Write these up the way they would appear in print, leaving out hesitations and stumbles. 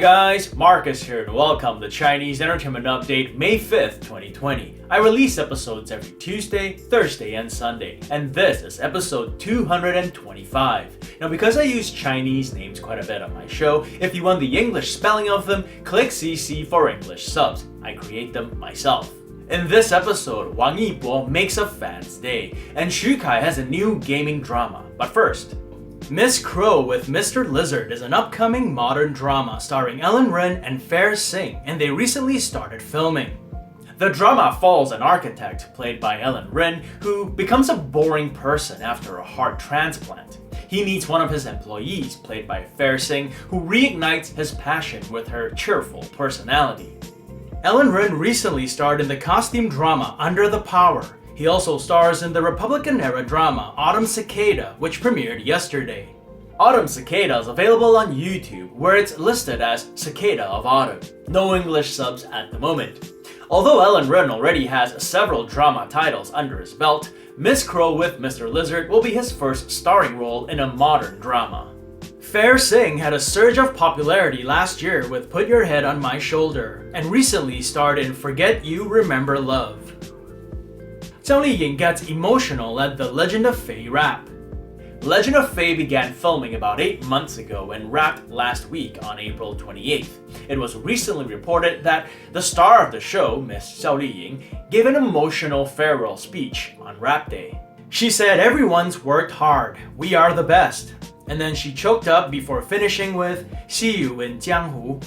guys, Marcus here and welcome to Chinese Entertainment Update May 5th, 2020. I release episodes every Tuesday, Thursday, and Sunday, and this is episode 225. Now because I use Chinese names quite a bit on my show, if you want the English spelling of them, click CC for English subs. I create them myself. In this episode, Wang Yibo makes a fan's day, and Xu Kai has a new gaming drama. But first, Miss Crow with Mr. Lizard is an upcoming modern drama starring Ellen Ren and Fair Sing, and they recently started filming. The drama follows an architect, played by Ellen Ren, who becomes a boring person after a heart transplant. He meets one of his employees, played by Fair Sing, who reignites his passion with her cheerful personality. Ellen Ren recently starred in the costume drama Under the Power. He also stars in the Republican-era drama Autumn Cicada, which premiered yesterday. Autumn Cicada is available on YouTube, where it's listed as Cicada of Autumn. No English subs at the moment. Although Ellen Ren already has several drama titles under his belt, Miss Crow with Mr. Lizard will be his first starring role in a modern drama. Fair Sing had a surge of popularity last year with Put Your Head on My Shoulder, and recently starred in Forget You, Remember Love. Zhang Liying gets emotional at the Legend of Fei wrap. Legend of Fei began filming about 8 months ago and wrapped last week on April 28th. It was recently reported that the star of the show, Miss Zhang Liying, gave an emotional farewell speech on wrap day. She said, "Everyone's worked hard. We are the best." And then she choked up before finishing with, "See you in Jianghu."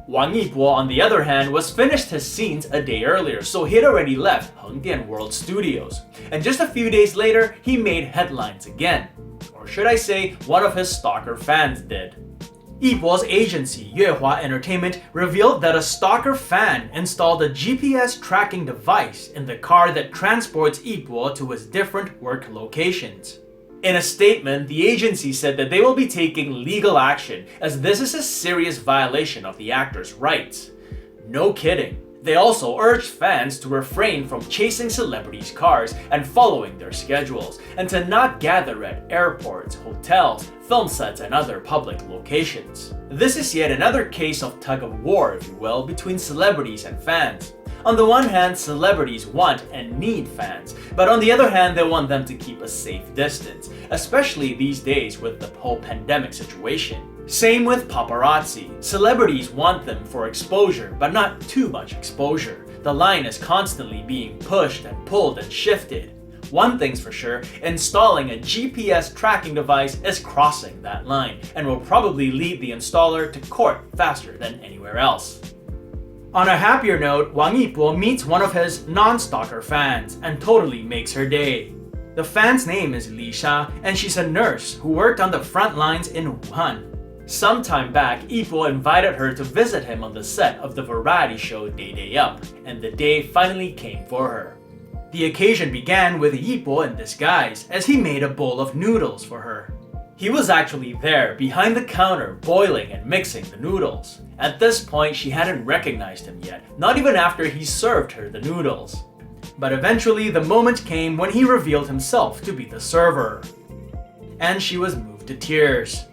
Wang Yibo, on the other hand, was finished his scenes a day earlier, so he'd already left Hengdian World Studios. And just a few days later, he made headlines again. Or should I say, one of his stalker fans did. Yibo's agency, Yuehua Entertainment, revealed that a stalker fan installed a GPS tracking device in the car that transports Yibo to his different work locations. In a statement, the agency said that they will be taking legal action as this is a serious violation of the actor's rights. No kidding. They also urged fans to refrain from chasing celebrities' cars and following their schedules, and to not gather at airports, hotels, film sets, and other public locations. This is yet another case of tug-of-war, if you will, between celebrities and fans. On the one hand, celebrities want and need fans, but on the other hand, they want them to keep a safe distance, especially these days with the whole pandemic situation. Same with paparazzi. Celebrities want them for exposure, but not too much exposure. The line is constantly being pushed and pulled and shifted. One thing's for sure, installing a GPS tracking device is crossing that line, and will probably lead the installer to court faster than anywhere else. On a happier note, Wang Yibo meets one of his non-stalker fans and totally makes her day. The fan's name is Li Sha, and she's a nurse who worked on the front lines in Wuhan. Sometime back, Yibo invited her to visit him on the set of the variety show Day Day Up, and the day finally came for her. The occasion began with Yibo in disguise as he made a bowl of noodles for her. He was actually there, behind the counter, boiling and mixing the noodles. At this point, she hadn't recognized him yet, not even after he served her the noodles. But eventually, the moment came when he revealed himself to be the server. And she was moved to tears.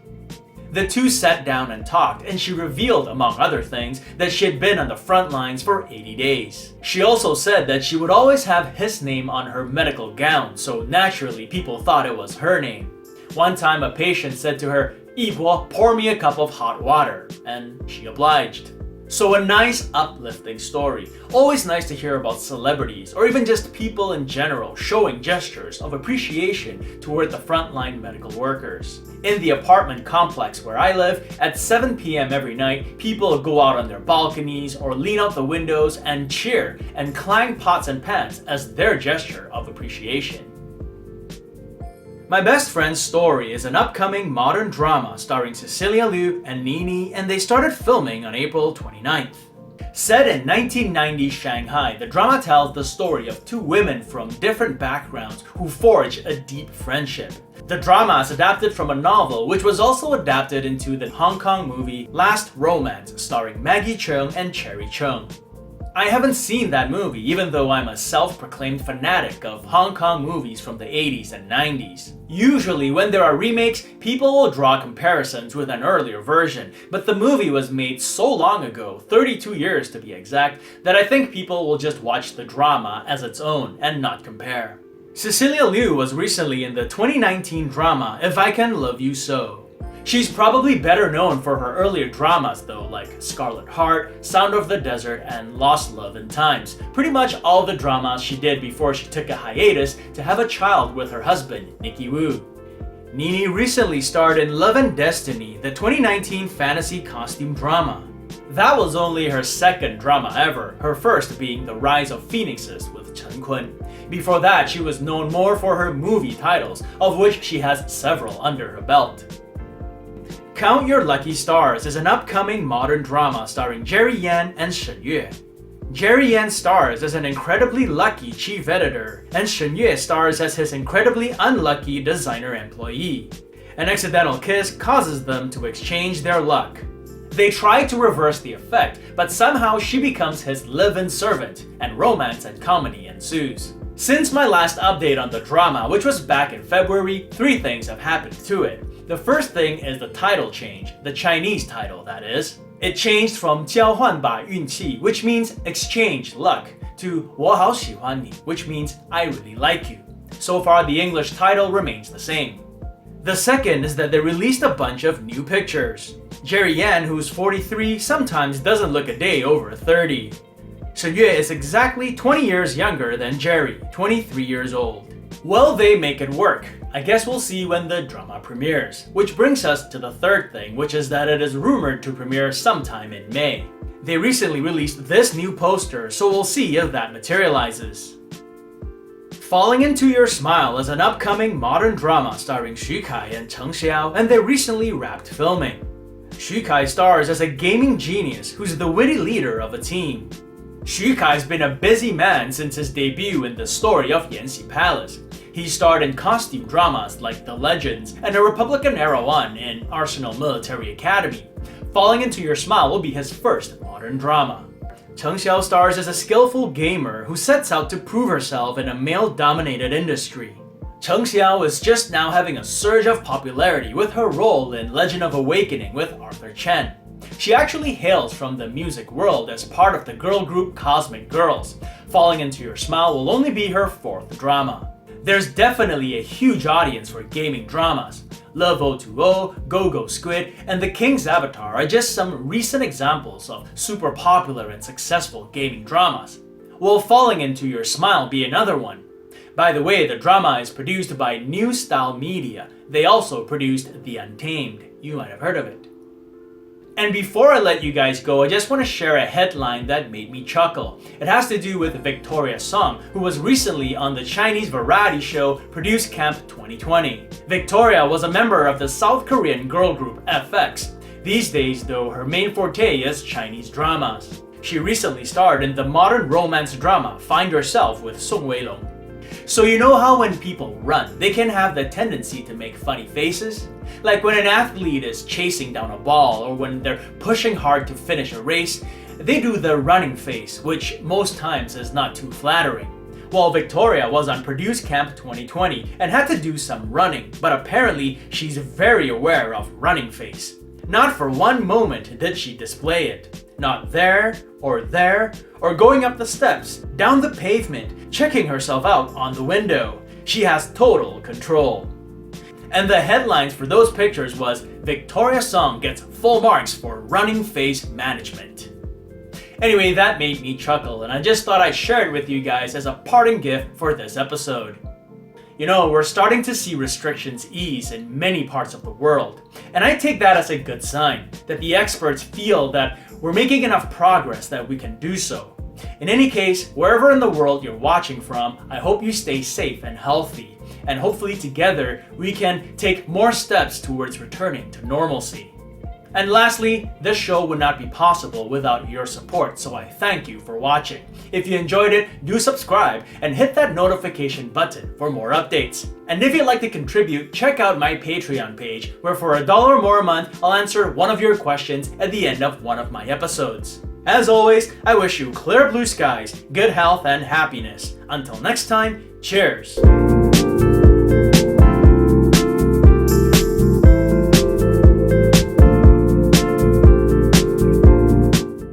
The two sat down and talked, and she revealed, among other things, that she had been on the front lines for 80 days. She also said that she would always have his name on her medical gown, so naturally people thought it was her name. One time a patient said to her, "Yibo, pour me a cup of hot water," and she obliged. So a nice uplifting story. Always nice to hear about celebrities, or even just people in general, showing gestures of appreciation toward the frontline medical workers. In the apartment complex where I live, at 7 p.m. every night, people go out on their balconies or lean out the windows and cheer and clang pots and pans as their gesture of appreciation. My Best Friend's Story is an upcoming modern drama starring Cecilia Liu and Nini, and they started filming on April 29th. Set in 1990 Shanghai, the drama tells the story of two women from different backgrounds who forge a deep friendship. The drama is adapted from a novel, which was also adapted into the Hong Kong movie Last Romance, starring Maggie Cheung and Cherry Chung. I haven't seen that movie, even though I'm a self-proclaimed fanatic of Hong Kong movies from the 80s and 90s. Usually, when there are remakes, people will draw comparisons with an earlier version, but the movie was made so long ago, 32 years to be exact, that I think people will just watch the drama as its own and not compare. Cecilia Liu was recently in the 2019 drama If I Can Love You So. She's probably better known for her earlier dramas though, like Scarlet Heart, Sound of the Desert, and Lost Love and Times. Pretty much all the dramas she did before she took a hiatus to have a child with her husband, Nicky Wu. Nini recently starred in Love and Destiny, the 2019 fantasy costume drama. That was only her second drama ever, her first being The Rise of Phoenixes with Chen Kun. Before that, she was known more for her movie titles, of which she has several under her belt. Count Your Lucky Stars is an upcoming modern drama starring Jerry Yan and Shen Yue. Jerry Yan stars as an incredibly lucky chief editor, and Shen Yue stars as his incredibly unlucky designer employee. An accidental kiss causes them to exchange their luck. They try to reverse the effect, but somehow she becomes his live-in servant, and romance and comedy ensues. Since my last update on the drama, which was back in February, 3 things have happened to it. The first thing is the title change, the Chinese title that is. It changed from 交换吧运气, which means exchange luck, to 我好喜欢你, which means I really like you. So far, the English title remains the same. The second is that they released a bunch of new pictures. Jerry Yan, who's 43, sometimes doesn't look a day over 30. Shen Yue is exactly 20 years younger than Jerry, 23 years old. Well, they make it work. I guess we'll see when the drama premieres. Which brings us to the third thing, which is that it is rumored to premiere sometime in May. They recently released this new poster, so we'll see if that materializes. Falling Into Your Smile is an upcoming modern drama starring Xu Kai and Cheng Xiao, and they recently wrapped filming. Xu Kai stars as a gaming genius who's the witty leader of a team. Xu Kai's been a busy man since his debut in The Story of Yanxi Palace. He starred in costume dramas like The Legends and a Republican-era one in Arsenal Military Academy. Falling Into Your Smile will be his first modern drama. Cheng Xiao stars as a skillful gamer who sets out to prove herself in a male-dominated industry. Cheng Xiao is just now having a surge of popularity with her role in Legend of Awakening with Arthur Chen. She actually hails from the music world as part of the girl group Cosmic Girls. Falling Into Your Smile will only be her 4th drama. There's definitely a huge audience for gaming dramas. Love O2O, Go Go Squid, and The King's Avatar are just some recent examples of super popular and successful gaming dramas. Will Falling Into Your Smile be another one? By the way, the drama is produced by New Style Media. They also produced The Untamed. You might have heard of it. And before I let you guys go, I just want to share a headline that made me chuckle. It has to do with Victoria Song, who was recently on the Chinese variety show Produce Camp 2020. Victoria was a member of the South Korean girl group FX. These days, though, her main forte is Chinese dramas. She recently starred in the modern romance drama Find Yourself with Song Weilong. So you know how when people run, they can have the tendency to make funny faces? Like when an athlete is chasing down a ball or when they're pushing hard to finish a race, they do the running face, which most times is not too flattering. Well, Victoria was on Produce Camp 2020 and had to do some running, but apparently she's very aware of running face. Not for one moment did she display it. Not there, or going up the steps, down the pavement, checking herself out on the window. She has total control. And the headlines for those pictures was, Victoria Song gets full marks for running face management. Anyway, that made me chuckle, and I just thought I'd share it with you guys as a parting gift for this episode. You know, we're starting to see restrictions ease in many parts of the world, and I take that as a good sign, that the experts feel that we're making enough progress that we can do so. In any case, wherever in the world you're watching from, I hope you stay safe and healthy, and hopefully together we can take more steps towards returning to normalcy. And lastly, this show would not be possible without your support, so I thank you for watching. If you enjoyed it, do subscribe and hit that notification button for more updates. And if you'd like to contribute, check out my Patreon page, where for $1 more a month, I'll answer one of your questions at the end of one of my episodes. As always, I wish you clear blue skies, good health, and happiness. Until next time, cheers!